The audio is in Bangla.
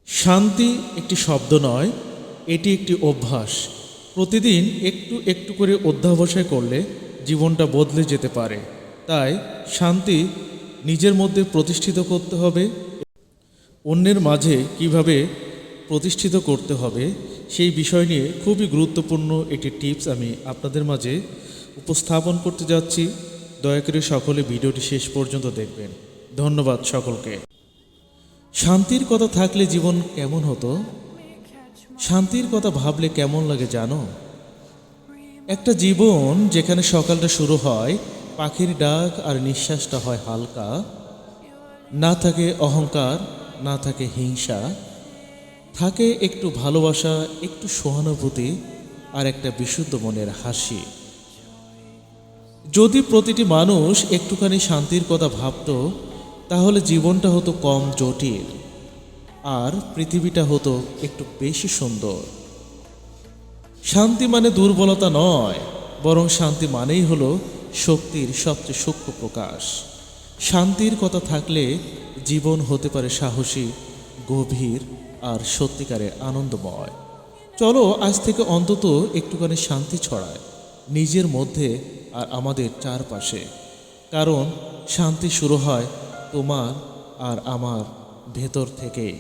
শান্তি একটি শব্দ নয়, এটি একটি অভ্যাস। প্রতিদিন একটু একটু করে অধ্যবসায় করলে জীবনটা বদলে যেতে পারে। তাই শান্তি নিজের মধ্যে প্রতিষ্ঠিত করতে হবে। অন্যের মাঝে কিভাবে প্রতিষ্ঠিত করতে হবে সেই বিষয় নিয়ে খুবই গুরুত্বপূর্ণ একটি টিপস আমি আপনাদের মাঝে উপস্থাপন করতে যাচ্ছি। দয়া করে সকলে ভিডিওটি শেষ পর্যন্ত দেখবেন। ধন্যবাদ সকলকে। শান্তির কথা থাকলে জীবন কেমন হতো? শান্তির কথা ভাবলে কেমন লাগে জানো? একটা জীবন যেখানে সকালটা শুরু হয় পাখির ডাক আর নিঃশ্বাসটা হয় হালকা, না থাকে অহংকার, না থাকে হিংসা, থাকে একটু ভালোবাসা, একটু সহানুভূতি আর একটা বিশুদ্ধ মনের হাসি। যদি প্রতিটি মানুষ একটুখানি শান্তির কথা ভাবত, তাহলে জীবনটা হতো কম জটিল আর পৃথিবীটা হতো একটু বেশি সুন্দর। শান্তি মানে দুর্বলতা নয়, বরং শান্তি মানেই হলো শক্তির সবচেয়ে সূক্ষ্ম প্রকাশ। শান্তির কথা থাকলে জীবন হতে পারে সাহসী, গভীর আর সত্যিকারের আনন্দময়। চলো আজ থেকে অন্তত একটুখানি শান্তি ছড়ায় নিজের মধ্যে আর আমাদের চারপাশে। কারণ শান্তি শুরু হয় তোমার আর আমার ভেতর থেকেই।